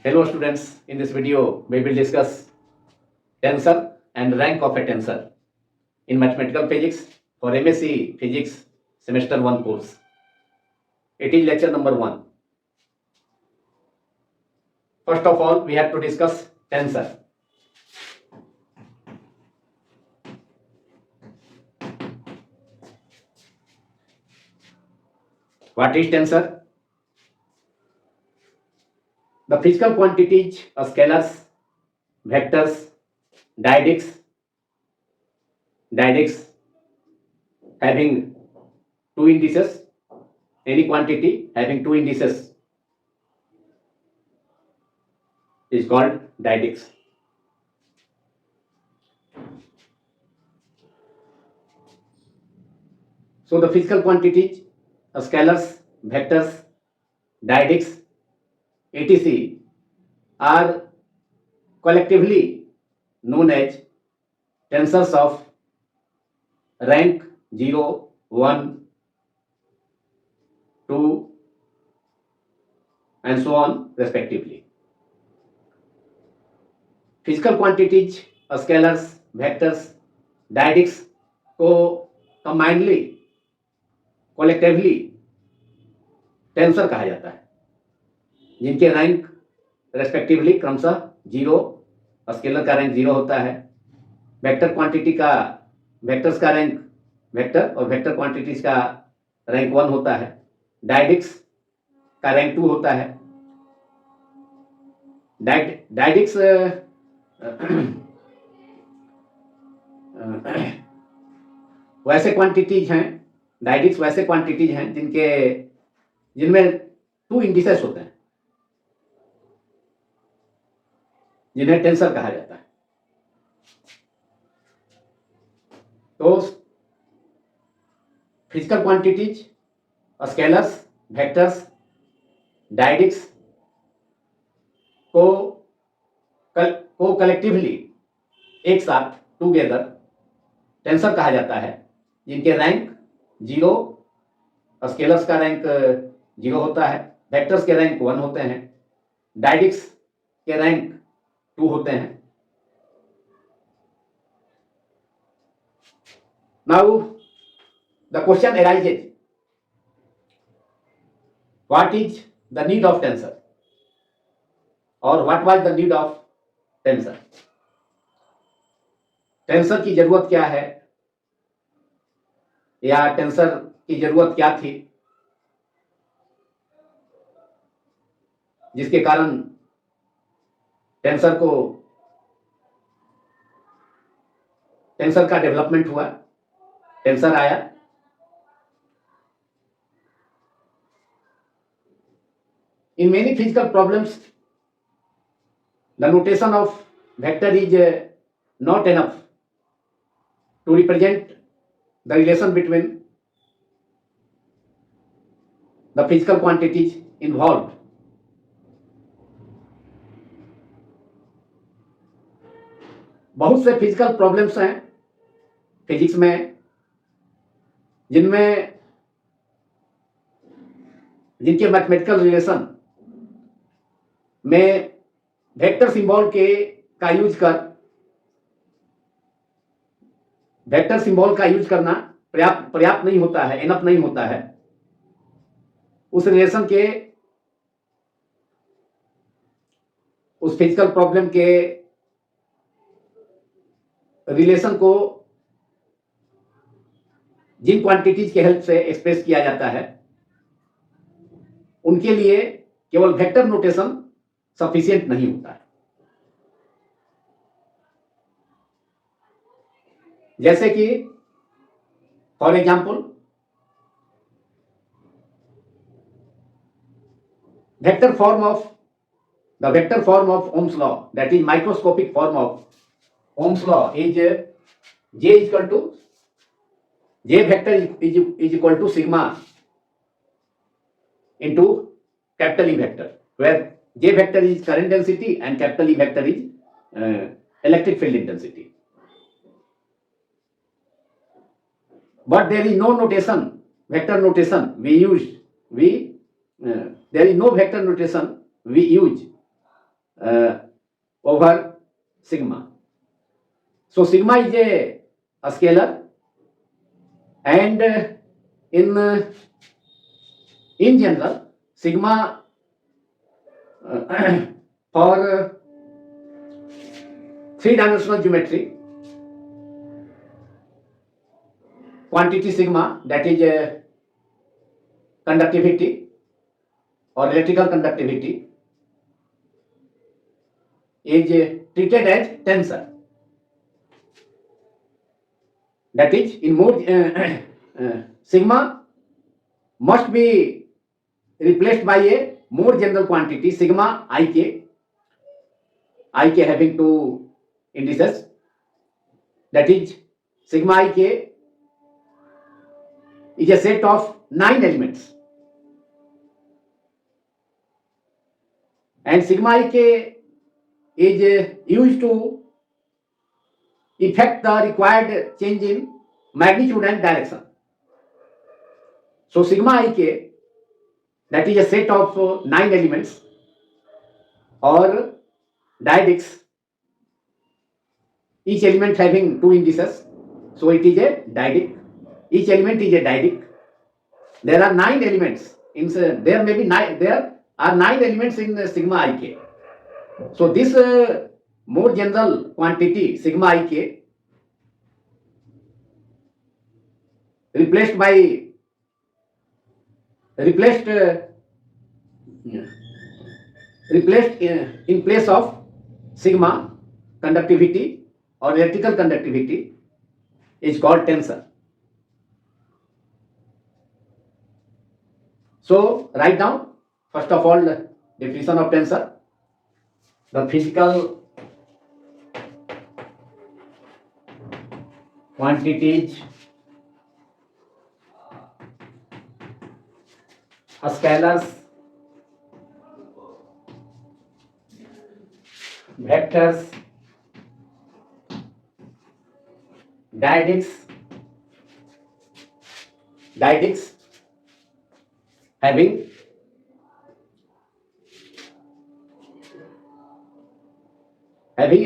Hello students, in this video we will discuss tensor and rank of a tensor in mathematical physics for MSc Physics semester 1 course. It is lecture number 1. First of all, we have to discuss tensor. What is tensor? The physical quantities are scalars, vectors, dyadics having two indices, any quantity having two indices is called dyadics. So the physical quantities, scalars, vectors, dyadics, etc. are collectively known as tensors of rank 0, 1, 2 and so on respectively. Physical quantities, scalars, vectors, dyadics को combinedly collectively tensor कहा जाता है, जिनके rank respectively क्रमशः 0, scalar का rank 0 होता है, vector quantity का वेक्टर्स का रैंक वेक्टर और वेक्टर क्वांटिटीज का रैंक 1 होता है, डायडिक्स का रैंक 2 होता है. डायडिक्स वैसे क्वांटिटीज हैं, डायडिक्स वैसे क्वांटिटीज हैं जिनमें टू इंडिसेस होते हैं, जिन्हें टेंसर कहा जाता है. तो फिजिकल क्वांटिटीज, स्केलर्स, वेक्टर्स, डायडिक्स को कलेक्टिवली एक साथ टुगेदर टेंसर कहा जाता है, जिनके रैंक 0, स्केलर्स का रैंक 0 होता है, वेक्टर्स के रैंक 1 होते हैं, डायडिक्स के रैंक 2 होते हैं. Now the question arises, what is the need of tensor, or what was the need of tensor? Tensor की जरूरत क्या है, या टेंसर की जरूरत क्या थी, जिसके कारण टेंसर का डेवलपमेंट हुआ, टेंसर आया. In many physical problems, the notation of vector is not enough to represent the relation between the physical quantities involved. बहुत से फिजिकल प्रॉब्लम्स हैं फिजिक्स में, जिनके मैथमेटिकल रिलेशन में वेक्टर सिंबल का यूज करना पर्याप्त नहीं होता है, इनफ नहीं होता है. उस रिलेशन के, उस फिजिकल प्रॉब्लम के रिलेशन को जिन क्वांटिटीज के हेल्प से एक्सप्रेस किया जाता है, उनके लिए केवल वेक्टर नोटेशन सफिशिएंट नहीं होता है. जैसे कि for example, vector form of Ohm's law, that is microscopic form of Ohm's law, is J vector is equal to sigma into capital E vector, where J vector is current density and capital E vector is electric field intensity. But there is no notation, vector notation there is no vector notation we use over sigma. So sigma is a scalar, and in general sigma for three-dimensional geometry, quantity sigma, that is conductivity or electrical conductivity, is treated as tensor. That is, in more sigma must be replaced by a more general quantity sigma ik having two indices, that is sigma ik is a set of 9 elements, and sigma ik is used to effect the required change in magnitude and direction. So sigma ik, that is a set of 9 elements or dyadics, each element having two indices, so it is a dyadic. Each element is a dyadic. There are 9 elements. There are 9 elements in sigma ik. So this more general quantity sigma ik replaced in place of sigma conductivity or electrical conductivity is called tensor. So write down first of all the definition of tensor. The physical quantities, scalars, vectors, dyadics having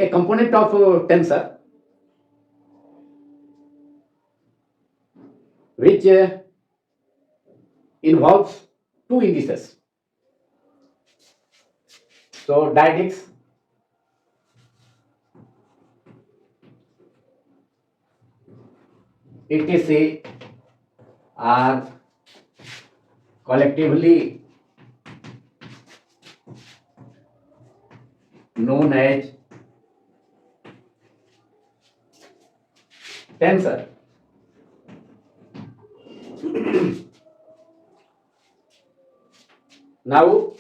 a component of tensor which involves two indices. So dyadics etc. are collectively known as tensor. Now,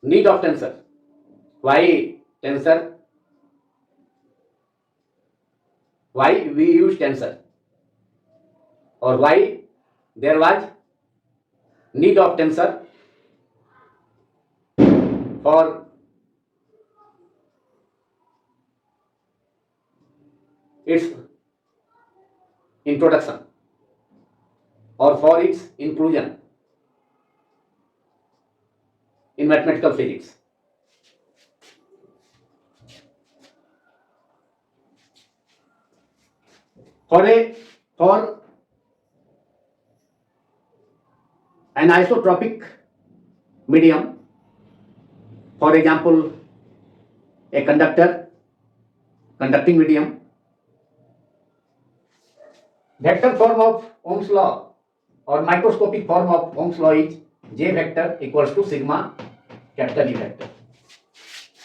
need of tensor. Why tensor? Why we use tensor? Or why there was need of tensor for its introduction or for its inclusion in mathematical physics. For an isotropic medium, for example, a conducting medium, vector form of Ohm's law or microscopic form of Ohm's law is J vector equals to sigma capital E vector.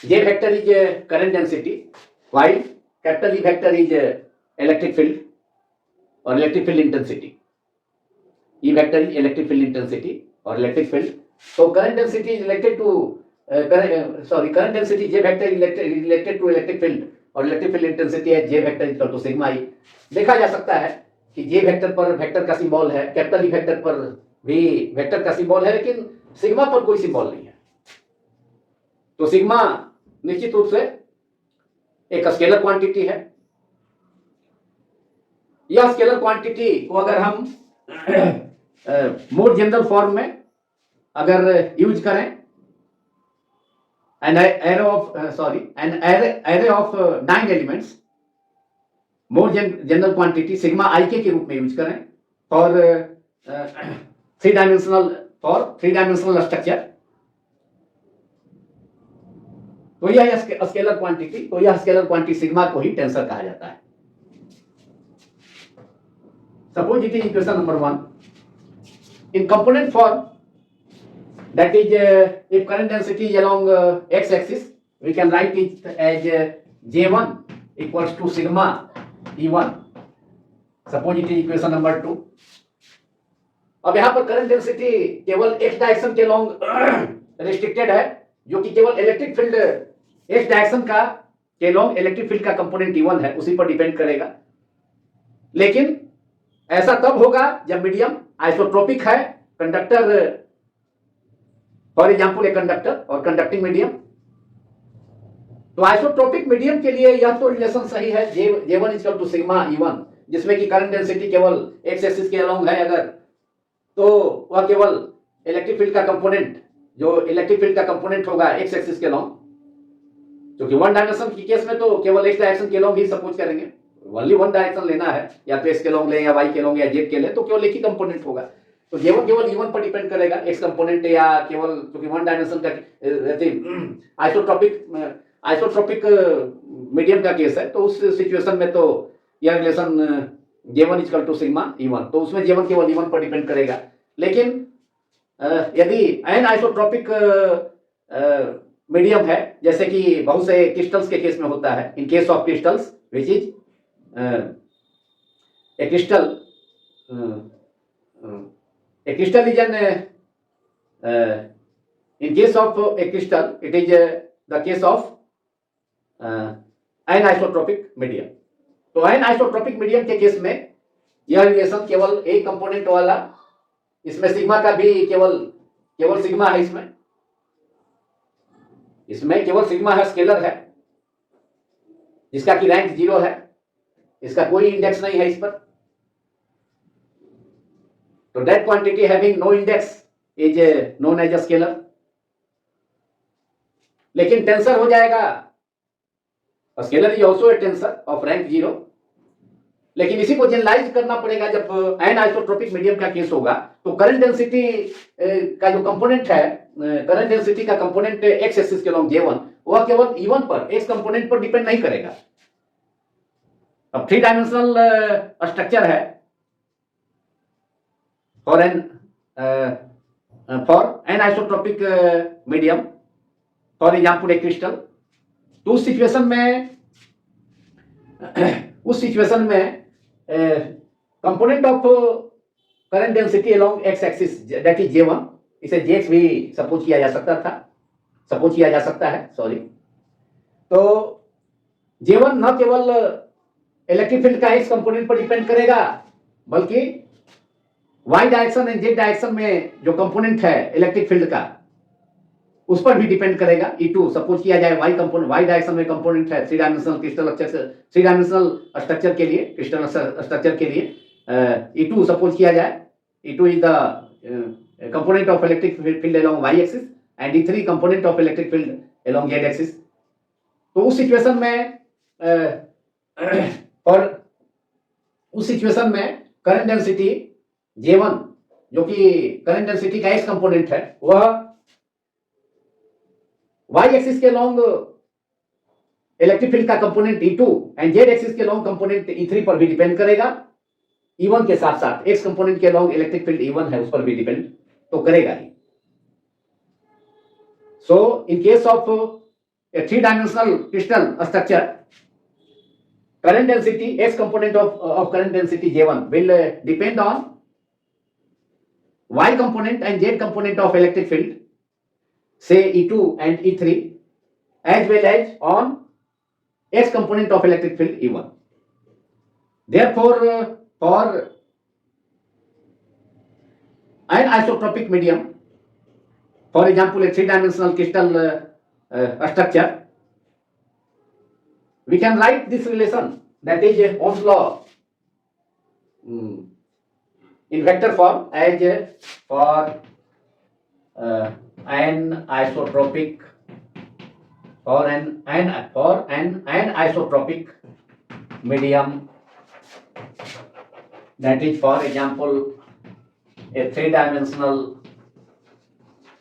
J vector is a current density, while capital E vector is a electric field or electric field intensity. E vector is electric field intensity or electric field. So current density is related to current density J vector is related to electric field और electric field intensity है J vector equal to sigma E. देखा जा सकता है कि J वेक्टर पर vector का सिंबल है, कैपिटल ई वेक्टर पर भी वेक्टर का सिंबल है, लेकिन सिग्मा पर कोई सिंबल नहीं है. तो सिग्मा निश्चित रूप से एक स्केलर क्वांटिटी है. यह स्केलर क्वांटिटी को अगर हम मोर जनरल फॉर्म में अगर यूज करें an array of 9 elements, more general quantity sigma ik के रूप में यूज करें फॉर थ्री डायमेंशनल स्ट्रक्चर। तो यह स्केलर क्वांटिटी सिग्मा को ही टेंसर कहा जाता है। Suppose it is equation number 1 in component form, that is if current density is along x axis, we can write it as J1 equals to sigma E1। suppose it is equation number 2। अब यहाँ पर current density केवल x direction के long restricted है, जो कि केवल electric field x direction का के लॉन्ग इलेक्ट्रिक फील्ड का कंपोनेंट E1 है, उसी पर डिपेंड करेगा। लेकिन ऐसा तब होगा जब मीडियम आइसोट्रोपिक है, conductor for example a conductor और कंडक्टिंग मीडियम। तो आइसोट्रोपिक मीडियम के लिए यह तो रिलेशन सही है J1 equal to sigma E1, जिसमें कि करंट डेंसिटी केवल एक्स एक्सिस के अलोंग है अगर, तो वह केवल इलेक्ट्रिक फील्ड का कंपोनेंट होगा एक्स एक्सिस के अलोंग, क्योंकि वन डायमेंशन की केस में तो केवल एक्स डायरेक्शन के अलोंग ही सपोज करेंगे, ओनली वन डायरेक्शन लेना है, या तो एक्स के लॉन्ग ले या वाई के लॉन्ग या जेड के ले, तो केवल एक ही कंपोनेंट होगा। तो J1 केवल E1 पर डिपेंड करेगा, एक्स कंपोनेंट या केवल, क्योंकि वन डायमेंशन का आइसोट्रोपिक मीडियम का केस है, तो उस सिचुएशन में तो यह relation J1 equal to sigma E1, तो उसमें J1 केवल E1 पर डिपेंड करेगा। लेकिन यदि एन आइसोट्रोपिक मीडियम है, जैसे कि बहुत से क्रिस्टल्स के केस में होता है, इन case of crystals which is a crystal is an in case of a crystal it is the case of anisotropic medium। तो anisotropic medium के केस में यह रिलेशन केवल एक कंपोनेंट वाला, इसमें सिग्मा का भी केवल सिग्मा है, इसमें केवल सिग्मा है, स्केलर है, जिसका कि रैंक 0 है, इसका कोई इंडेक्स नहीं है इस पर। तो that quantity having no index is known as a scalar. लेकिन टेंसर हो जाएगा, scalar is also a tensor of rank 0। लेकिन इसी को जनरलाइज करना पड़ेगा जब एन आइसोट्रोपिक मीडियम का केस होगा, तो करंट डेंसिटी का जो कंपोनेंट है, करंट डेंसिटी का कंपोनेंट एक्स एक्सिस के लॉन्ग J1, वह केवल E1 पर, एक्स कंपोनेंट पर डिपेंड नहीं करेगा। अब थ्री डायमेंशनल स्ट्रक्चर है for anisotropic medium, for example a crystal. तो उस सिचुएशन में component of current density along x axis that is J1, इसे Jx भी सपोज किया जा सकता है, सॉरी। तो J1 न केवल इलेक्ट्रिक फील्ड का एक्स कंपोनेंट पर डिपेंड करेगा, बल्कि y direction and z direction में जो कंपोनेंट है इलेक्ट्रिक फील्ड का, उस पर भी डिपेंड करेगा। E2 सपोज किया जाए वाई डायरेक्शन में कंपोनेंट है थ्री डायमेंशनल स्ट्रक्चर के लिए, क्रिस्टल स्ट्रक्चर के लिए E2 सपोज किया जाए, E2 is the component of electric field along y axis and E3 component of electric field along z axis. तो उस सिचुएशन में करंट डेंसिटी J1, जो कि करंट डेंसिटी का एक्स कंपोनेंट है, वह वाई एक्सिस के लॉन्ग इलेक्ट्रिक फील्ड का component E2 and z axis के लॉन्ग कंपोनेंट E3 पर भी डिपेंड करेगा। E1 के साथ साथ एक्स कंपोनेंट के लॉन्ग इलेक्ट्रिक फील्ड E1 है, उस पर भी डिपेंड तो करेगा ही। So in case of a three dimensional crystal structure, current density, x component of current density J1 will depend on y component and z component of electric field, say E2 and E3, as well as on x component of electric field E1. Therefore, for an isotropic medium, for example a three-dimensional crystal structure, we can write this relation, that is Ohm's law, in vector form as for an isotropic for an anisotropic medium, that is, for example, a three-dimensional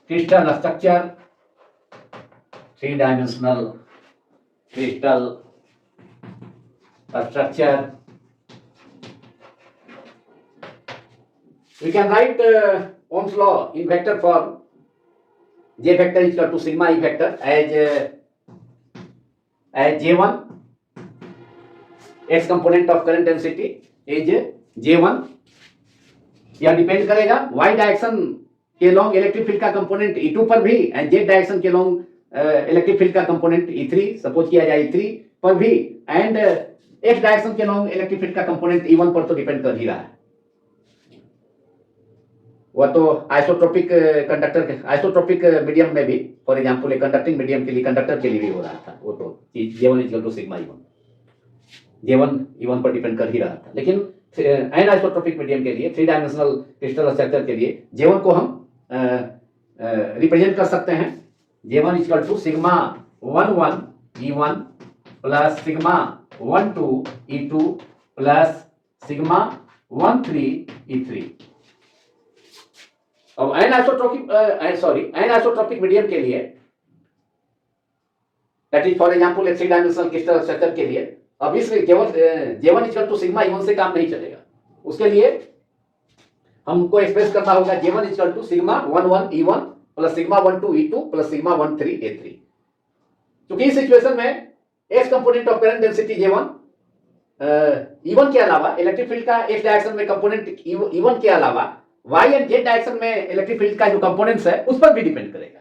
crystal structure, three-dimensional crystal structure. We can write Ohm's law in vector form. J vector is equal to sigma E vector as J1, x component of current density is J1. यह depend करेगा y direction के along electric field का component E2 पर भी and z direction के along electric field का component E3 suppose किया जाए E3 पर भी एंड x डायरेक्शन के लॉन्ग इलेक्ट्रिक फील्ड का कंपोनेंट E1 पर तो डिपेंड कर ही रहा है। वह तो आइसोट्रोपिक मीडियम में भी, फॉर एग्जांपल एक कंडक्टिंग मीडियम के लिए, कंडक्टर के लिए भी हो रहा था। वो तो J1 equal to sigma E1, J1 E1 पर डिपेंड कर ही रहा था। लेकिन एन आइसोट्रोपिक मीडियम के लिए, थ्री डायमेंशनल क्रिस्टल स्ट्रक्चर के लिए J1 को हम रिप्रेजेंट कर सकते हैं। J1 equal to sigma 11 E1 plus sigma 12 E2 plus sigma 13 E3। अब एन आइसोट्रोपिक मीडियम के लिए, दैट इज फॉर एग्जांपल एक थ्री डायमेंशनल क्रिस्टल स्ट्रक्चर के लिए, अब इसमें केवल J1 equal to sigma E1 से काम नहीं चलेगा। उसके लिए हमको एक्सप्रेस करना होगा J1 equal to sigma 11 E1 plus sigma 12 E2 plus sigma 13 A3। क्योंकि इस सिचुएशन में x component of current density J1 E1 के अलावा, इलेक्ट्रिक फील्ड का एक्स डायरेक्शन में कंपोनेंट E1 के अलावा y एंड z डायरेक्शन में इलेक्ट्रिक फील्ड का जो कंपोनेंट्स है उस पर भी डिपेंड करेगा।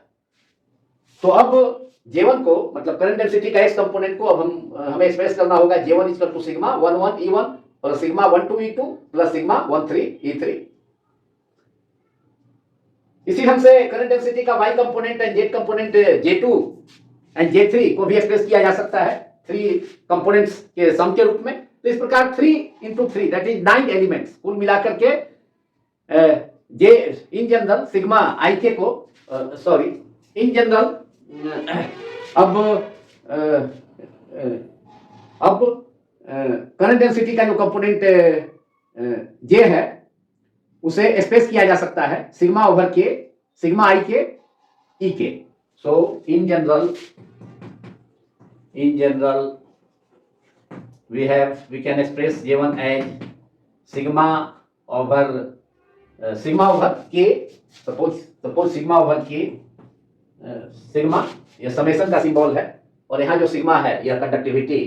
तो अब J1 को, मतलब करंट डेंसिटी का एक्स कंपोनेंट को अब हमें एक्सप्रेस करना होगा J1 equal to sigma 11 E1 plus sigma 12 E2 plus sigma 13 E3। इसी ढंग से करंट डेंसिटी का y component and z component J2 and J3 को भी एक्सप्रेस किया जा सकता है थ्री कंपोनेंट्स के सम के रूप में। तो इस प्रकार 3 into 3 दैट इज 9 एलिमेंट्स कुल मिलाकर के जे इन जनरल सिग्मा आई के को इन जनरल अब करंट डेंसिटी का जो कंपोनेंट जे है उसे एक्सप्रेस किया जा सकता है sigma over K, sigma I K E K. So in general we can express J1 as sigma over k, suppose sigma over k, sigma यह समेशन का सिंबल है और यहाँ जो सिग्मा है यह कंडक्टिविटी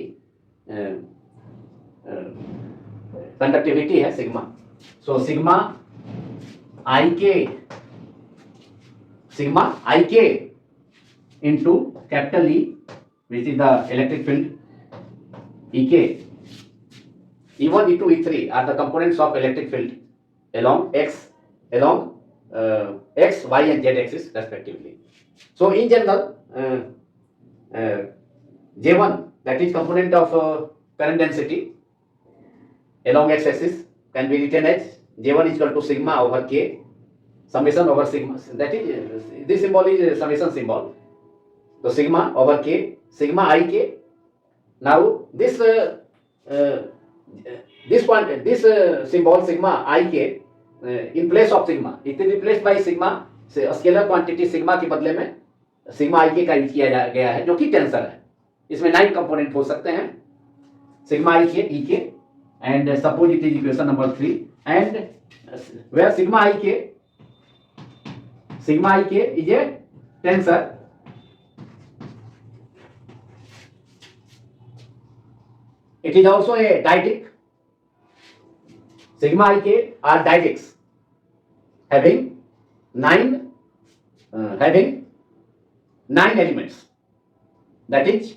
है सिग्मा। सो सिग्मा आई के into capital E which is the electric field E के, E1 E2 E3 are the components of electric field along x, y and z axis respectively. So in general J1, that is component of current density along x axis, can be written as J1 is equal to sigma over k summation over sigma, that is this symbol is a summation symbol. So sigma over k, sigma I k. Now this symbol sigma I k in place of sigma, it is replaced by sigma, scalar quantity sigma के बदले में sigma I के का use किया गया है जो कि टेंसर है। इसमें 9 कंपोनेंट हो सकते हैं sigma I K E K, and suppose it is equation number 3 and where sigma I K is a tensor, it is also a dyadic. Sigma I k are dyadics having 9 elements. That is,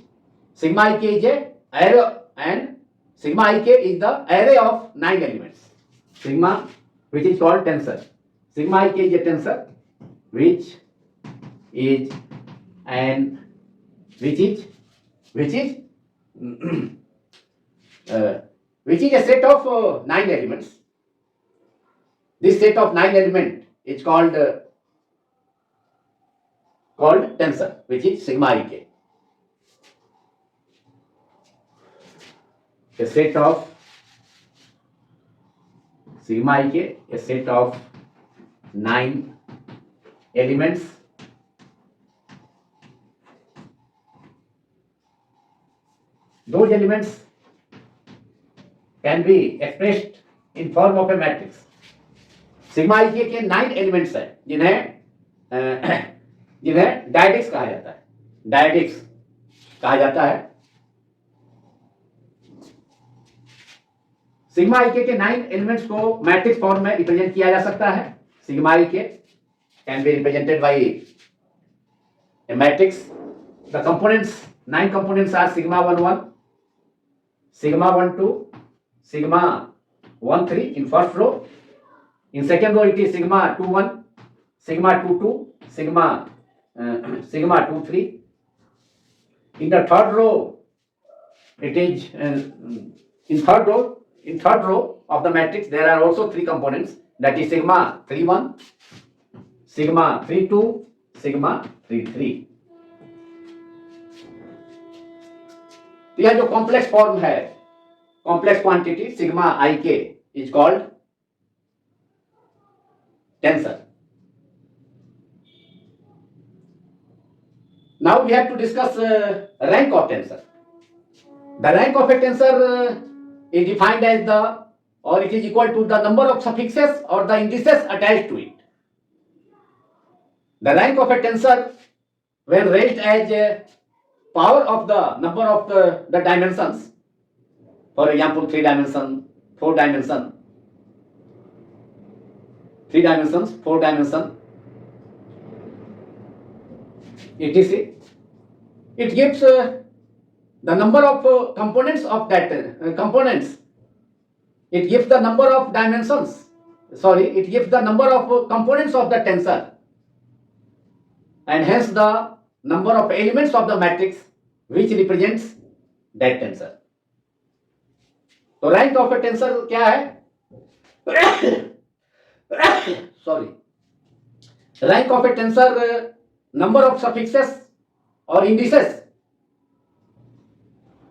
sigma I k is a array and sigma I k is the array of 9 elements. Sigma, which is called tensor. Sigma I k is a tensor which is a set of 9 elements. This set of 9 elements is called tensor, which is sigma I k. a set of sigma ik, a set of 9 elements those elements can be expressed in form of a matrix. Sigma I K 9 elements है जिन्हें डायडिक्स कहा जाता है। डायडिक्स कहा जाता है। Sigma I K 9 elements को matrix form में रिप्रेजेंट किया जा सकता है। सिग्मा आई के can be represented by a matrix. The components, 9 components are sigma 11, sigma 12, sigma 13 in first row. In second row it is sigma 21, sigma 22, sigma 23. In the third row it is in third row of the matrix there are also 3 components, that is sigma 31, sigma 32, sigma 33. यह जो complex form है, complex quantity sigma I K is called tensor. Now we have to discuss rank of tensor. The rank of a tensor is defined as the, or it is equal to the number of suffixes or the indices attached to it. The rank of a tensor when raised as a power of the number of the dimensions, for example 3 dimension, 4 dimension, 3 dimensions, 4 dimension, etc. It gives the number of components of that components. It gives the number of dimensions. Sorry, it gives the number of components of the tensor, and hence the number of elements of the matrix which represents that tensor. तो rank of a tensor क्या है? Sorry. Rank of a tensor number of suffixes और indices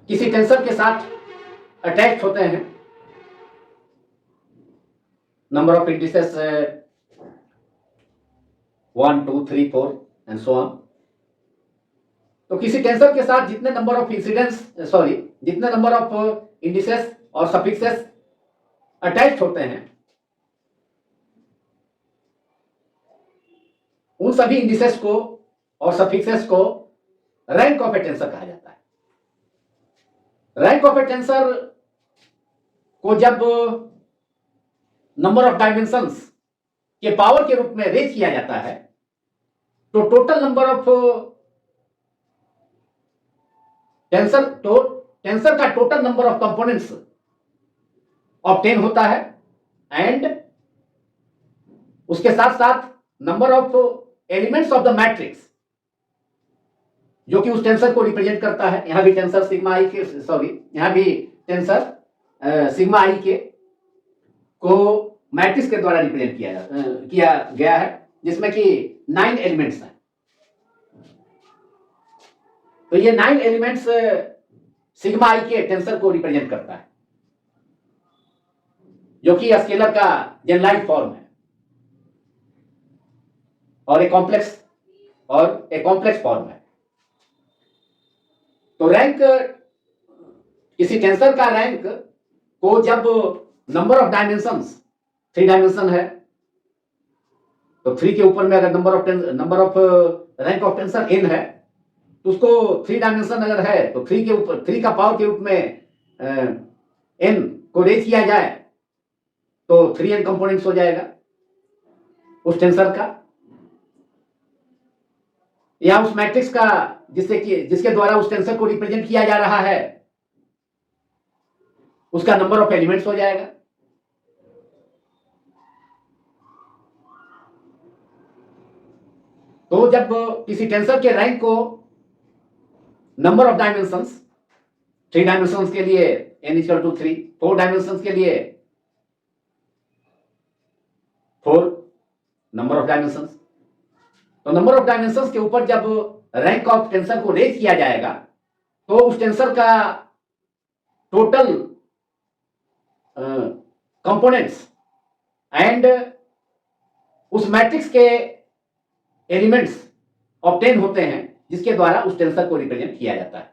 किसी tensor के साथ attach होते हैं. Number of indices 1, 2, 3, 4 and so on. तो किसी टेंसर के साथ जितने नंबर ऑफ जितने नंबर ऑफ इंडिसेस और सफिक्सेस अटैच होते हैं, उन सभी इंडिसेस को और सफिक्सेस को रैंक ऑफ ए टेंसर कहा जाता है. रैंक ऑफ ए टेंसर को जब नंबर ऑफ डायमेंशंस के पावर के रूप में रेज किया जाता है, तो टोटल नंबर ऑफ टेंसर का total number of components obtain होता है, एंड उसके साथ साथ number of elements of the matrix जो कि उस टेंसर को रिप्रेजेंट करता है. यहां भी टेंसर सिग्मा आई के यहां भी टेंसर सिग्मा आई के को मैट्रिक्स के द्वारा रिप्रेजेंट किया गया है, जिसमें कि 9 एलिमेंट्स हैं. तो ये 9 एलिमेंट्स सिग्मा आई के टेंसर को रिप्रेजेंट करता है, जो कि स्केलर का जनरलाइज्ड फॉर्म है और एक कॉम्प्लेक्स फॉर्म है. तो रैंक, किसी टेंसर का रैंक को जब नंबर ऑफ डायमेंशंस 3 डायमेंशन है, तो 3 के ऊपर में अगर number of rank of tensor n है, तो उसको 3 डायमेंशन अगर है तो 3 के ऊपर 3 का पावर के रूप में n को रेज किया जाए तो 3n कंपोनेंट्स हो जाएगा उस टेंसर का, या उस मैट्रिक्स का जिसके द्वारा उस टेंसर को रिप्रेजेंट किया जा रहा है, उसका नंबर ऑफ एलिमेंट्स हो जाएगा. तो जब किसी टेंसर के रैंक को नंबर ऑफ डायमेंशंस 3 डायमेंशंस के लिए n इक्वल टू 3, 4 डायमेंशंस के लिए 4 नंबर ऑफ डायमेंशंस, तो नंबर ऑफ डायमेंशंस के ऊपर जब रैंक ऑफ टेंसर को रेज किया जाएगा, तो उस टेंसर का टोटल कंपोनेंट्स एंड उस मैट्रिक्स के एलिमेंट्स ऑब्टेन होते हैं जिसके द्वारा उस टेंसर को रिप्रेजेंट किया जाता है.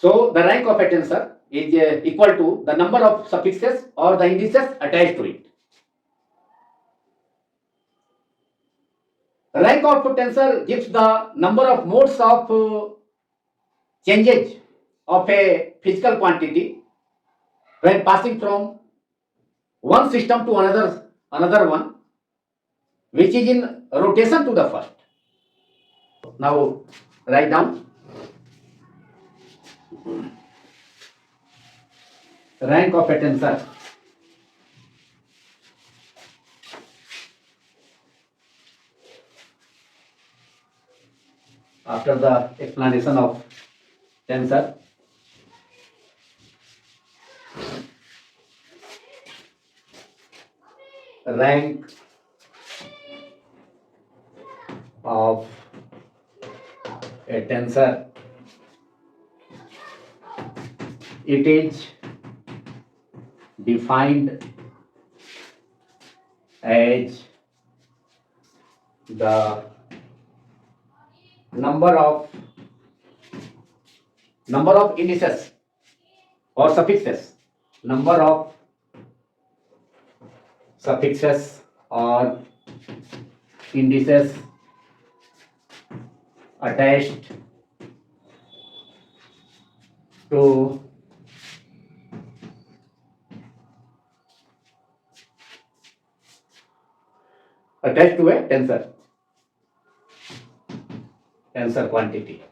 So the rank of a tensor is equal to the number of suffixes or the indices attached to it. Rank of tensor gives the number of modes of changes of a physical quantity when passing from one system to another one, which is in rotation to the first. Now write down rank of a tensor. After the explanation of tensor, rank of a tensor, it is defined as the number of indices or suffixes, number of suffixes or indices attached to a tensor quantity.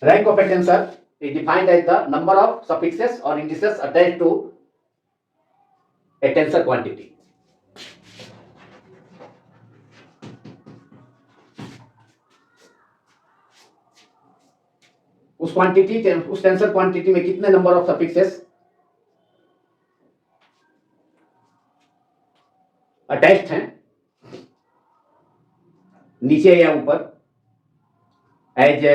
Rank of a tensor is defined as the number of suffixes or indices attached to a tensor quantity. उस tensor quantity में कितने number of suffixes attached हैं नीचे या ऊपर, as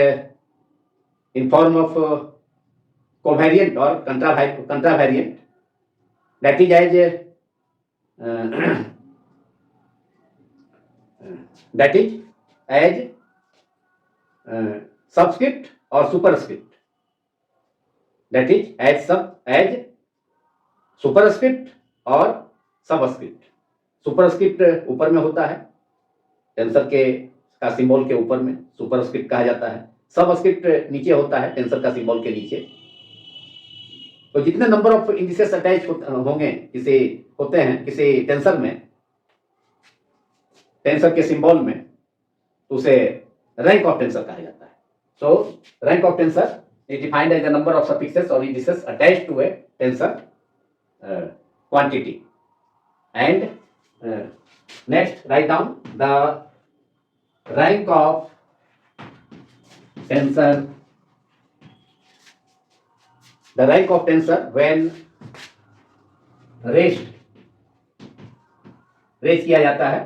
in form of covariant or contravariant, that is as that is as subscript or superscript, that is as superscript or subscript. Superscript ऊपर में होता है टेंसर के का सिंबल के ऊपर में सुपरस्क्रिप्ट कहा जाता है. सबस्क्रिप्ट नीचे होता है टेंसर का सिंबल के नीचे. तो जितने नंबर ऑफ इंडिसेस अटैच होंगे होते हैं किसी टेंसर में, टेंसर के सिंबल में, तो उसे रैंक ऑफ टेंसर कहा जाता है. So rank of tensor is defined as the number of suffixes और indices attached to a tensor quantity. And next write down the rank of tensor, the rank of tensor when raised किया जाता है.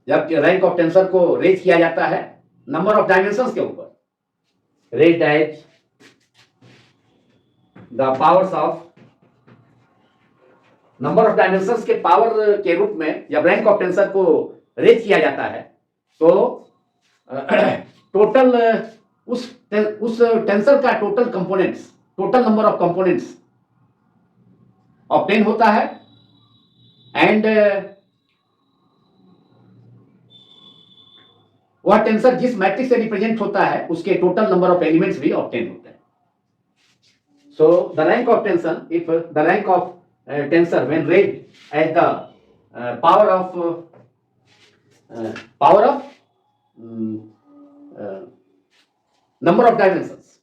जब rank of tensor को raise किया जाता है number of dimensions के ऊपर, raised as the powers of, number of dimensions के पावर के रूप में जब रैंक ऑफ टेंसर को रेज किया जाता है तो टोटल उस टेंसर का total components, total number of components obtain होता है. एंड वह टेंसर जिस मैट्रिक्स से रिप्रेजेंट होता है उसके टोटल नंबर ऑफ एलिमेंट्स भी ऑब्टेन होते हैं. So the rank of tensor, if the rank of tensor when raised as the power of number of dimensions,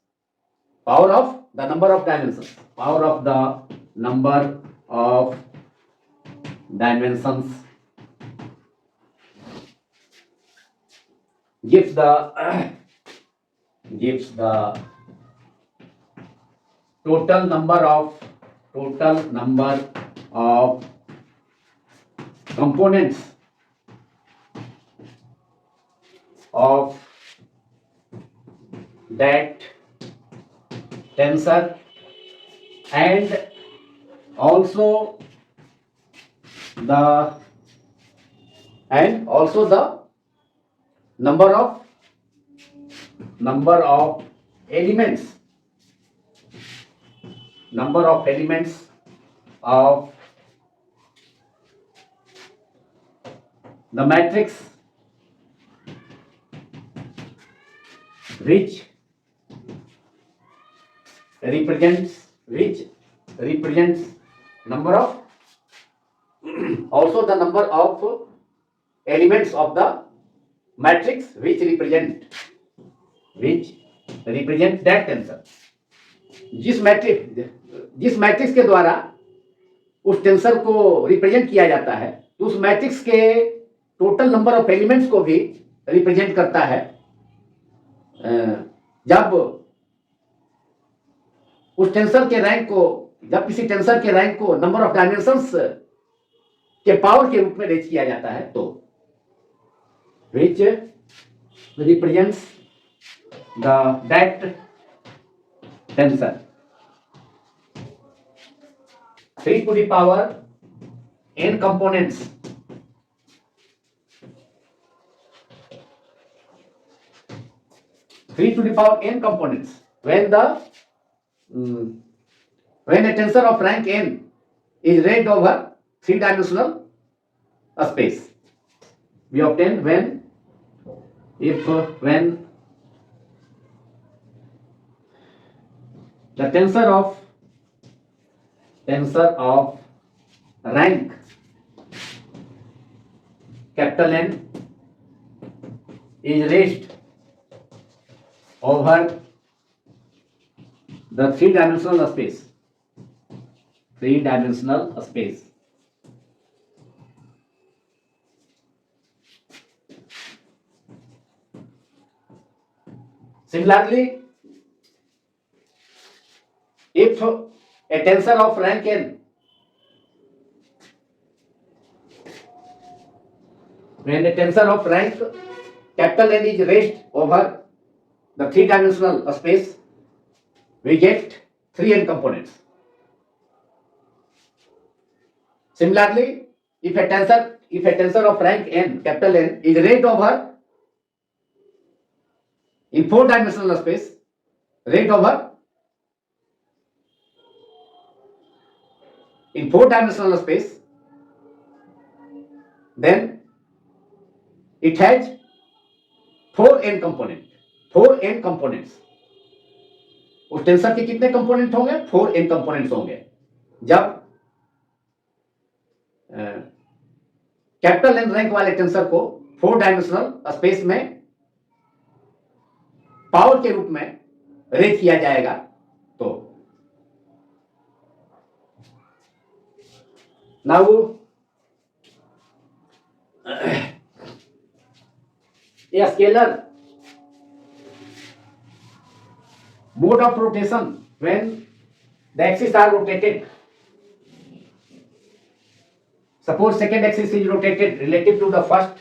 power of the number of dimensions, power of the number of dimensions gives the total number of components of that tensor, and also the number of elements, of the matrix which represents number of also the number of elements of the matrix which represent that tensor. जिस matrix के द्वारा उस tensor को represent किया जाता है, तो उस मैट्रिक्स के टोटल नंबर ऑफ एलिमेंट्स को भी रिप्रेजेंट करता है। जब किसी टेंसर के रैंक को नंबर ऑफ डायमेंशंस के पावर के रूप में रेज किया जाता है, तो which represents that tensor 3 to the power n components. 3 to the power n components. When a tensor of rank n is raised over 3-dimensional space, we obtain when the tensor of rank capital N is raised over the 3-dimensional space. Similarly, if a tensor of rank n, when a tensor of rank capital N is raised over the 3-dimensional space, we get 3n components. Similarly, if a tensor of rank n, capital N, is raised over in 4-dimensional space, raised over in 4-dimensional space, then it has 4n components. उस tensor के कितने component होंगे? 4n components होंगे। जब capital N rank वाले tensor को 4-डायमेंशनल space में power के रूप में रेज किया जाएगा, तो now a scalar mode of rotation when the axes are rotated. Suppose second axis is rotated relative to the first.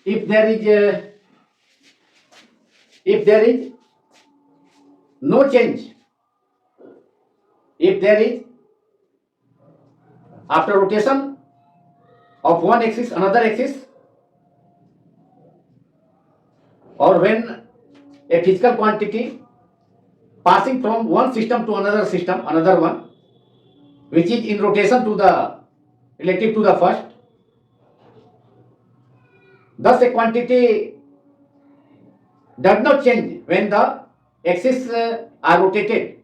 If there is no change, if there is after rotation of one axis another axis, or when a physical quantity passing from one system to another system, another one which is in rotation to the relative to the first, thus a quantity does not change when the axes are rotated,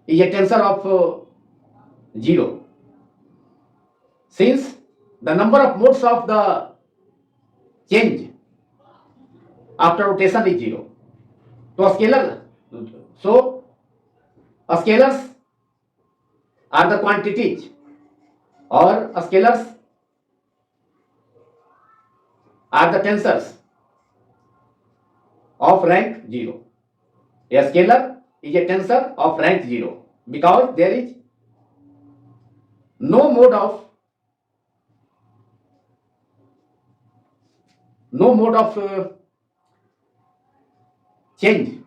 is a tensor of 0, since the number of modes of the change after rotation is 0. So scalars are the quantities, or scalars are the tensors of rank 0. A scalar is a tensor of rank 0 because there is no mode of change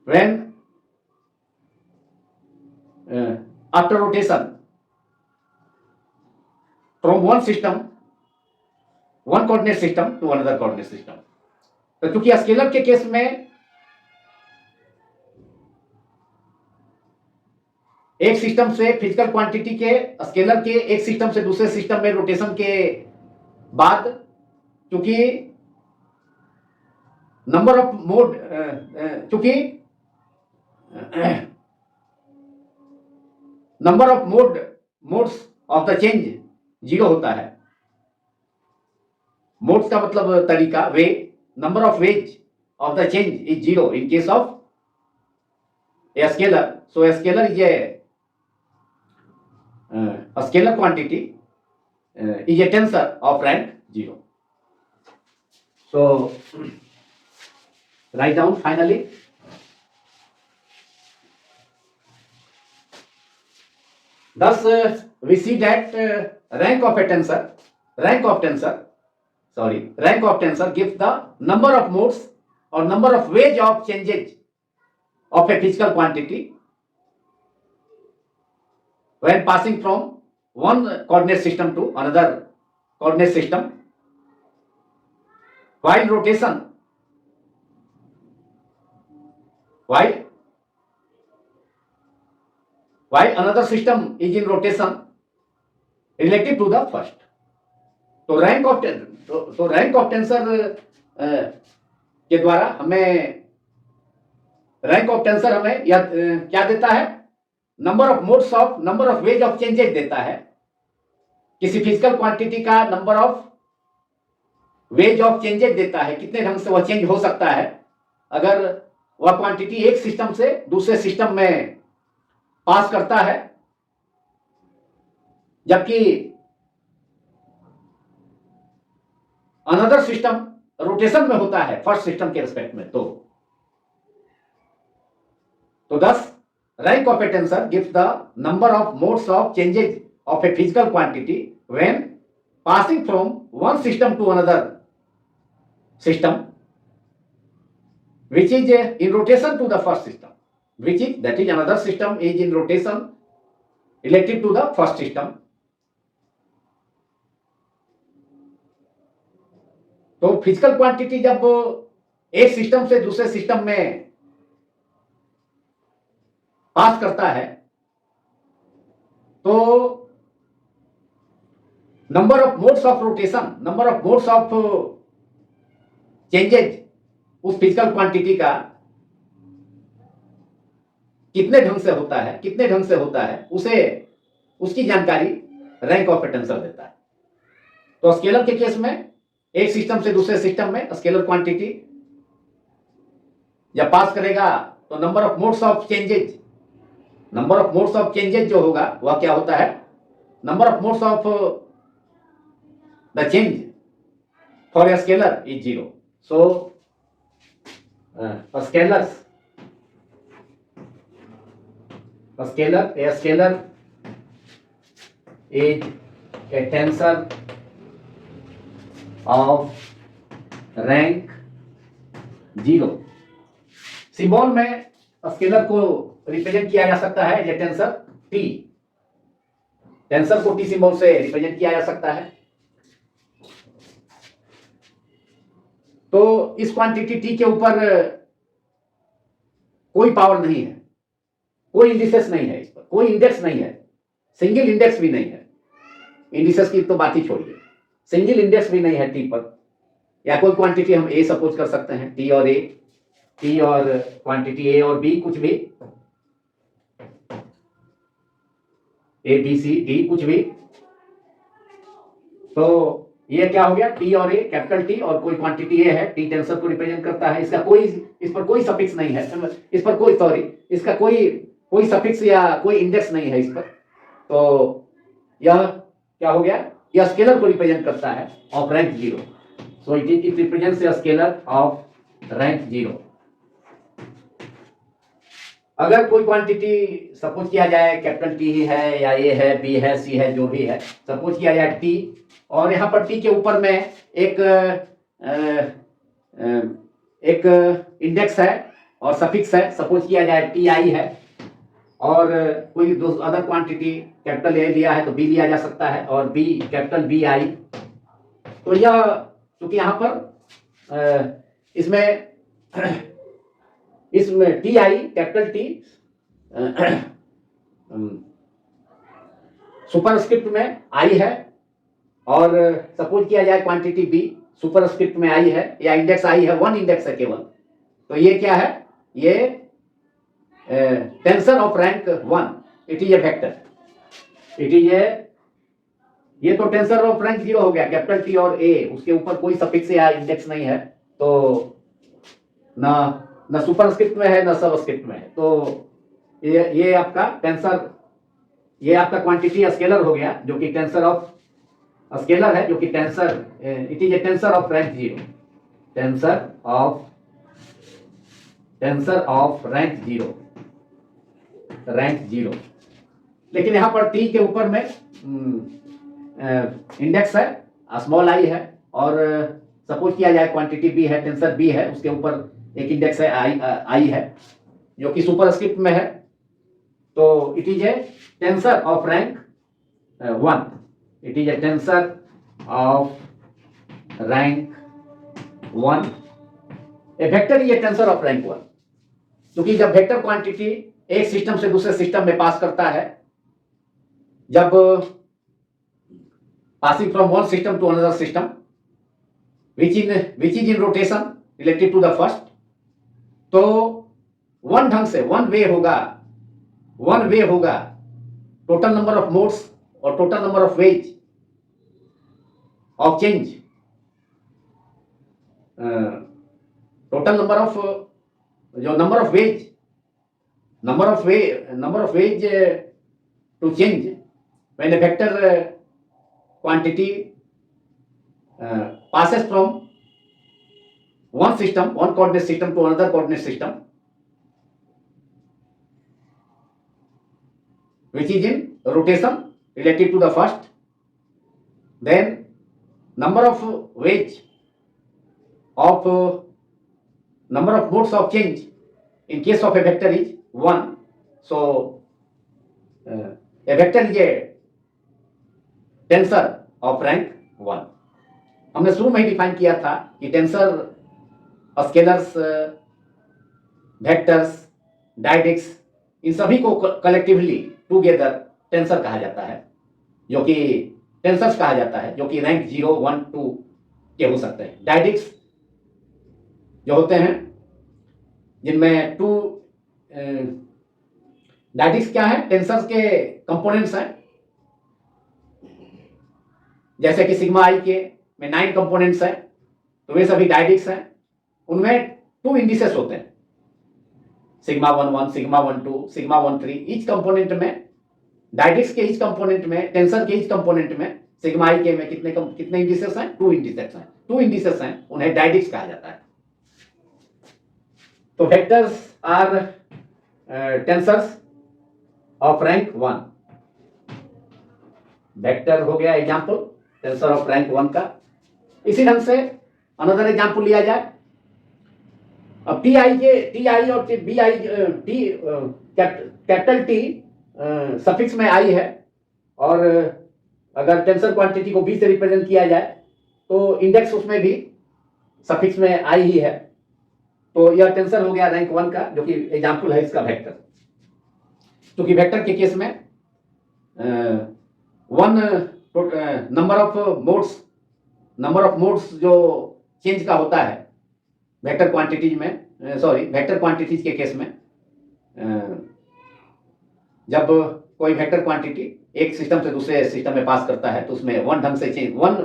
when after rotation from one system, one coordinate system to another coordinate system. तो क्योंकि scalar के case में एक system से physical quantity के scalar के एक system से दूसरे सिस्टम में रोटेशन के बाद क्योंकि नंबर ऑफ मोड चूंकि number of modes of the change zero होता है। मोड्स का मतलब तरीका, way, number of ways of the change is zero in case of a scalar. So a scalar is a scalar quantity is a tensor of rank 0. So write down finally. Thus we see that rank of tensor gives the number of modes or number of ways of changes of a physical quantity when passing from one coordinate system to another coordinate system, while another system is in rotation relative to the first. तो rank of tensor के द्वारा हमें rank of tensor हमें क्या देता है? Number of ways of changes देता है। किसी फिजिकल क्वांटिटी का number of ways of changes देता है, कितने ढंग से वह चेंज हो सकता है अगर वह क्वांटिटी एक सिस्टम से दूसरे सिस्टम में पास करता है, जबकि अनदर सिस्टम रोटेशन में होता है फर्स्ट सिस्टम के रिस्पेक्ट में। तो thus rank of a tensor gives the number of modes of changes of a physical quantity when passing from one system to another system which is in rotation to the first system, that is another system is in rotation relative to the first system. तो physical quantity जब एक system से दूसरे system में पास करता है तो number of modes of rotation, number of modes of changes उस फिजिकल क्वांटिटी का कितने ढंग से होता है उसे उसकी जानकारी रैंक ऑफ ए टेंसर देता है। तो स्केलर के केस में एक सिस्टम से दूसरे सिस्टम में स्केलर क्वांटिटी जब पास करेगा तो number of modes of changes जो होगा वह क्या होता है? Number of modes of the change for a scalar is zero. So a scalar is a tensor of rank 0। Symbol में स्केलर को रिप्रेजेंट किया जा सकता है एज टेंसर टी। टेंसर को टी सिंबल से रिप्रेजेंट किया जा सकता है। तो इस क्वांटिटी टी के ऊपर कोई पावर नहीं है, कोई इंडिसेस नहीं है, इस पर कोई इंडेक्स नहीं है, सिंगल इंडेक्स भी नहीं है। इंडिसेस की तो बात ही छोड़िए, सिंगल इंडेक्स भी नहीं है टी पर। या कोई क्वांटिटी हम ए सपोज कर सकते हैं, टी और क्वांटिटी ए और बी, कुछ भी ए बी सी डी कुछ भी। तो ये क्या हो गया? टी और ए, कैपिटल टी और कोई क्वांटिटी ए है, टी टेंसर को रिप्रेजेंट करता है। इस पर कोई सफिक्स नहीं है, इसका कोई सफिक्स या कोई इंडेक्स नहीं है इस पर। तो यह क्या हो गया? यह स्केलर को रिप्रेजेंट करता है of rank 0। So it represents a scalar of rank 0। अगर कोई क्वांटिटी सपोज किया जाए कैपिटल टी ही है या ए है, बी है, सी है, जो भी है, सपोज किया जाए टी, और यहाँ पर टी के ऊपर में एक इंडेक्स है और सफिक्स है, सपोज किया जाए टी आई है, और कोई अदर क्वांटिटी कैपिटल ए लिया है तो बी लिया जा सकता है, और बी कैपिटल बी आई। तो यह क्योंकि यहाँ पर इसमें इसमें T I capital T superscript में आई है, और सपोज किया जाए क्वांटिटी बी सुपरस्क्रिप्ट में आई है, या इंडेक्स आई है, वन इंडेक्स है केवल, तो ये क्या है, ये tensor of rank one, it is a vector, it is a, ये तो टेंसर ऑफ रैंक 0 हो गया, कैपिटल टी और ए, उसके ऊपर कोई सफिक्स या इंडेक्स नहीं है, तो ना सुपरस्क्रिप्ट में है ना सबस्क्रिप्ट में है, तो ये आपका टेंसर, ये आपका क्वांटिटी स्केलर हो गया, जो कि टेंसर ऑफ स्केलर है, जो कि tensor, it is a tensor of rank 0, tensor of rank 0। लेकिन यहां पर टी के ऊपर में इंडेक्स है, स्मॉल आई है, और सपोज किया जाए क्वांटिटी बी है, टेंसर बी है, उसके ऊपर एक इंडेक्स है आई है, जो कि सुपरस्क्रिप्ट में है, तो it is a tensor of rank 1, it is a tensor of rank 1। A vector is a tensor of rank 1, क्योंकि जब वेक्टर क्वांटिटी एक सिस्टम से दूसरे सिस्टम में पास करता है, जब passing from one system to another system which is in rotation related to the first, तो वन ढंग से वन वे होगा टोटल नंबर ऑफ मोड्स और total number of ways of change, total number of जो number of ways to change when a vector quantity passes from one coordinate system to another coordinate system which is in rotation related to the first, then number of ways of number of modes of change in case of a vector is 1, so a vector is a tensor of rank 1। हमने शुरू में ही define किया था कि tensor, scalars, vectors, डायडिक्स, इन सभी को collectively together tensor कहा जाता है, जो कि टेंसर्स कहा जाता है, जो कि रैंक 0, 1, 2 के हो सकते हैं। डायडिक्स जो होते हैं जिनमें डायडिक्स क्या है, टेंसर्स के कंपोनेंट्स हैं, जैसे कि सिग्मा आई के में 9 कंपोनेंट्स हैं, तो वे सभी डायडिक्स हैं, उनमें 2 इंडिसेस होते हैं, sigma 11, sigma 12, sigma 13। Each component में, डायडिक्स के ईच कंपोनेंट में, टेंसर के ईच कंपोनेंट में, सिग्मा आई के में कितने इंडिसेस हैं, 2 इंडिसेस हैं, उन्हें डायडिक्स कहा जाता है। तो vectors are tensors of rank 1। Vector हो गया एग्जांपल टेंसर ऑफ रैंक 1 का। इसी ढंग से अनदर एग्जांपल लिया जाए, अब टी आई और B i, T capital T suffix में आई है, और अगर टेंसर क्वांटिटी को बी से रिप्रेजेंट किया जाए तो इंडेक्स उसमें भी सफिक्स में आई ही है, तो यह टेंसर हो गया रैंक 1 का, जो कि एग्जांपल है इसका वेक्टर। क्योंकि वेक्टर के केस में नंबर ऑफ मोड्स जो चेंज का होता है वेक्टर क्वांटिटीज के केस में, जब कोई वेक्टर क्वांटिटी एक सिस्टम से दूसरे सिस्टम में पास करता है तो उसमें वन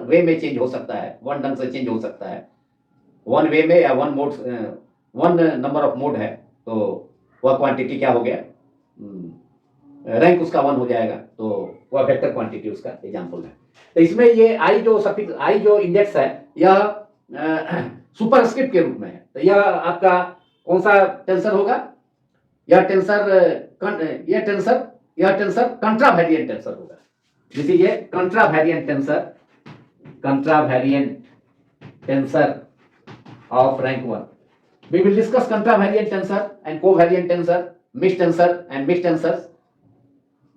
वे में चेंज हो सकता है, वन वे में, या वन नंबर ऑफ मोड है, तो वह क्वांटिटी क्या हो गया, रैंक उसका 1 हो जाएगा, तो वह वेक्टर क्वांटिटी उसका एग्जांपल है। तो इसमें ये आई जो इंडेक्स है, यह सुपरस्क्रिप्ट के रूप में है, तो यह आपका कौन सा टेंसर होगा, यह टेंसर कंट्रावेरिएंट टेंसर होगा। This is a contravariant tensor of rank 1। We will discuss contravariant tensor and covariant tensor, mixed tensor and mixed tensors.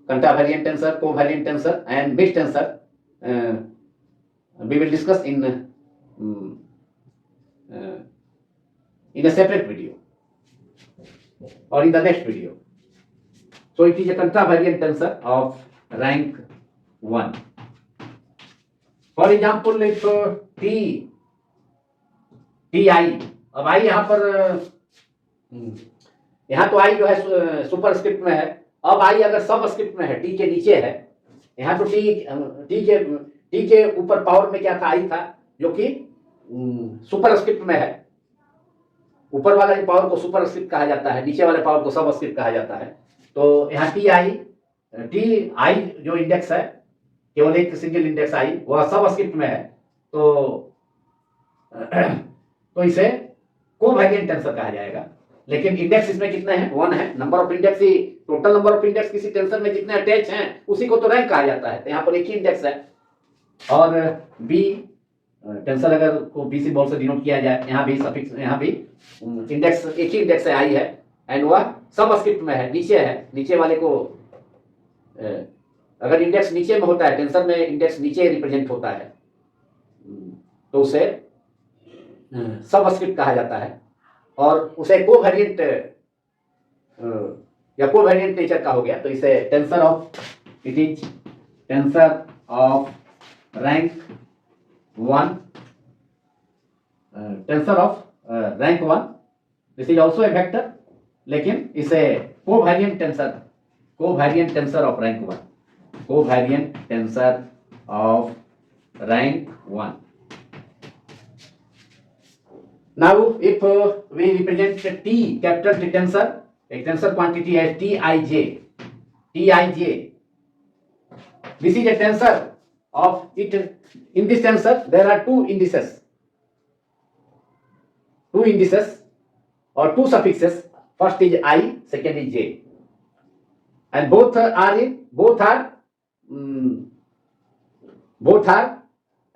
Contravariant tensor, covariant tensor and mixed tensor. We will discuss in a separate video or in the next video. So it is a contravariant tensor of rank 1. For example, if Ti, अब आई यहाँ पर यहाँ तो आई जो है superscript में है, अब आई अगर सबस्क्रिप्ट में है, टी के नीचे है, यहाँ तो टी के ऊपर पावर में क्या था, आई था, जो कि सुपरस्क्रिप्ट में है। ऊपर वाला पावर को सुपरस्क्रिप्ट कहा जाता है, नीचे वाले पावर को सबस्क्रिप्ट कहा जाता है। तो यहाँ टी आई जो इंडेक्स है, केवल एक सिंगल इंडेक्स आई, वह सबस्क्रिप्ट में है। तो इसे कोवेरिएंट टेंसर कहा जाएगा। लेकिन इंडेक्स इसमें कितने हैं, 1 है। Number of index he, total number of index किसी टेंसर में जितने अटैच हैं उसी को तो रैंक कहा जाता है। तो यहाँ पर एक ही इंडेक्स है। और बी टेंसर अगर को बी सिंबल से डिनोट किया जाए, यहाँ भी सफिक्स, यहाँ भी इंडेक्स एक ही इंडेक्स है, आई है, एंड वह सबस्क्रिप्ट में है, नीचे है। नीचे वाले को अगर इंडेक्स नीचे में होता है, टेंसर में इंडेक्स नीचे रिप्रेजेंट होता है, तो उसे सबस्क्रिप्ट कहा जाता है और उसे कोवेरिएंट या कोवेरिएंट नेचर का हो गया। तो इसे tensor of, it is tensor of rank 1, tensor of rank 1। This is also a vector, लेकिन इसे covariant tensor of rank 1, covariant tensor of rank 1। Now, if we represent T, capital T tensor, a tensor quantity as Tij, this is a tensor of it. In this tensor, there are two indices or two suffixes. First is I, second is j, and both are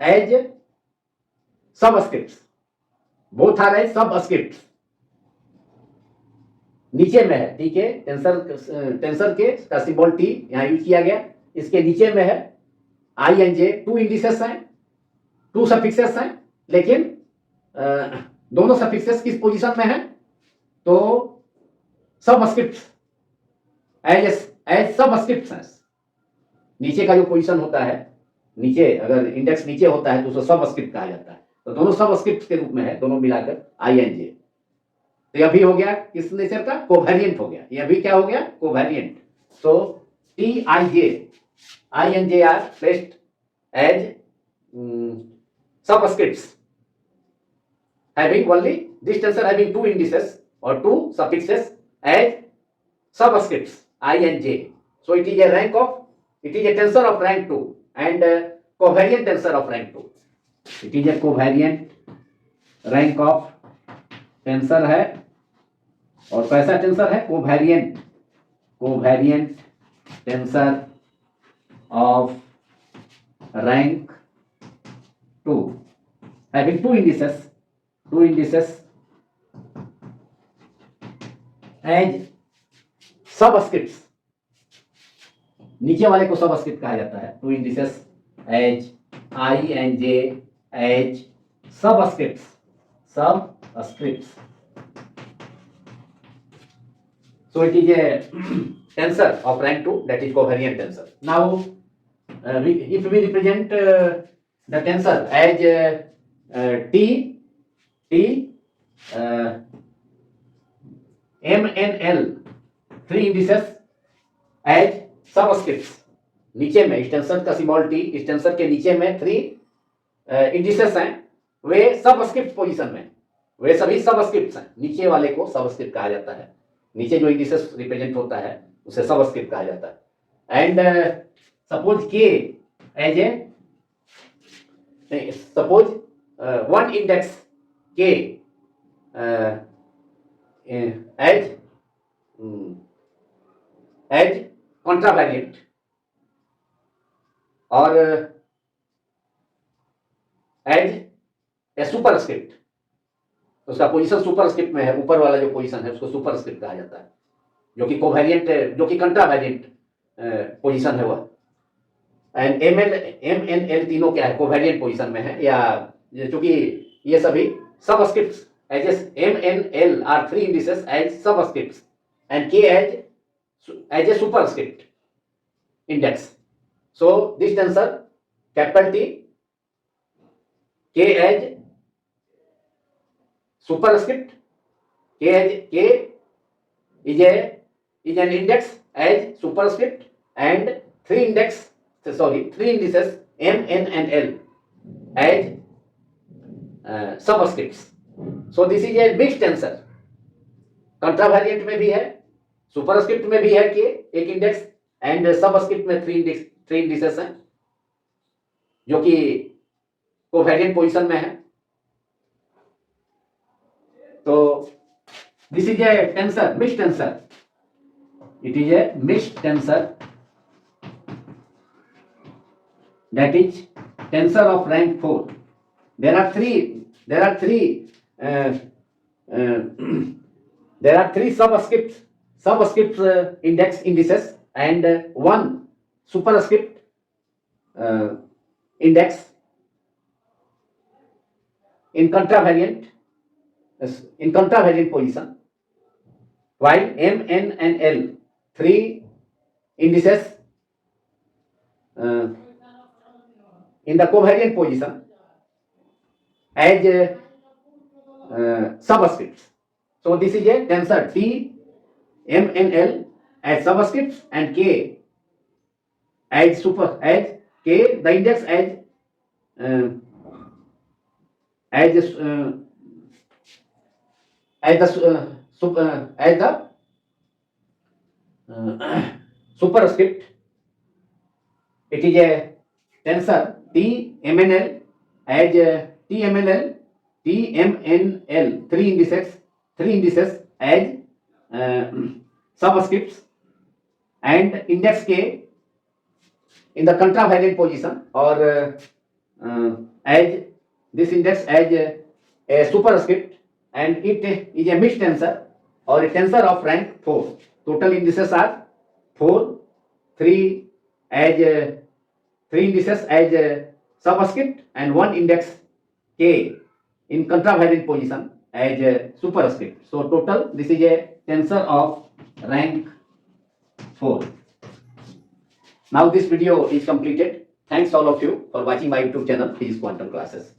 as subscripts. Both are as subscript. नीचे में है T के tensor के का symbol T यहाँ use किया गया, इसके नीचे में है आई एंड जे, टू इंडिसेस हैं, टू सफिक्सेस हैं, लेकिन दोनों सफिक्सेस किस पोजीशन में है, तो सबस्क्रिप्ट, एज सबस्क्रिप्ट हैं। नीचे का जो पोजीशन होता है, नीचे अगर इंडेक्स नीचे होता है तो उसे सबस्क्रिप्ट कहा जाता है। तो दोनों सबस्क्रिप्ट के रूप में है, दोनों मिलाकर आई एंड जे। तो यह भी हो गया किस नेचर का, कोवेरिएंट हो गया। यह भी क्या हो गया, covariant. So T i and j are placed as subscripts having only this tensor having two indices or two suffixes as subscripts I and j. So it is a tensor of rank 2 and covariant tensor of rank 2. It is a covariant rank of tensor है। और कैसा tensor है, covariant tensor of rank 2 having two indices as subscripts. नीचे वाले को subscript कहा जाता है, two indices as i and j as subscripts. So it is a tensor of rank 2, that is covariant tensor. Now if we represent the tensor as t m n l, three indices as subscripts. नीचे में इस tensor का symbol T, इस tensor के नीचे में 3 indices हैं, वे subscript position में, वे सभी सबस्क्रिप्ट्स हैं। नीचे वाले को सबस्क्रिप्ट कहा जाता है, नीचे जो इंडिसेस रिप्रेजेंट होता है उसे सबस्क्रिप्ट कहा जाता है। And suppose K as a, suppose one index K as contravariant और एज ए सुपरस्क्रिप्ट। उसका पोजीशन सुपरस्क्रिप्ट में है, ऊपर वाला जो पोजीशन है उसको सुपरस्क्रिप्ट कहा जाता है, जो कि कोवेरिएंट, जो कि कंट्रावेरिएंट पोजीशन है वह। एंड MNL तीनों क्या है, कोवेरिएंट पोजीशन में है, या चूंकि ये सभी subscripts as MNL are 3 indices as subscripts and K as a superscript index. So this tensor capital T, K as superscript, K is an index as superscript, and three indices M, N and L as subscripts. So this is a mixed tensor. कंट्रावेरिएंट में भी है, superscript में भी है K एक index, and subscript में three indices हैं जो कि कोवेरिएंट पोजीशन में है। तो this is a tensor, mixed tensor, it is a mixed tensor, that is tensor of rank 4. there are three subscripts indices and one superscript index in contravariant position, while M, N and L, three indices in the covariant position as subscripts. So this is a tensor T, M, N, L as subscripts and K as K, the index as the superscript. It is a tensor T, M, N, L as T, M, N, L, T, M, N, L, three indices as subscripts, and index K in the contravariant position, or as this index as a superscript, and it is a mixed tensor or a tensor of rank 4. Total indices are 4, 3 as 3 indices as subscript and one index K in contravariant position as a superscript. So total this is a tensor of rank 4. Now this video is completed. Thanks all of you for watching my YouTube channel, Physics Quantum Classes.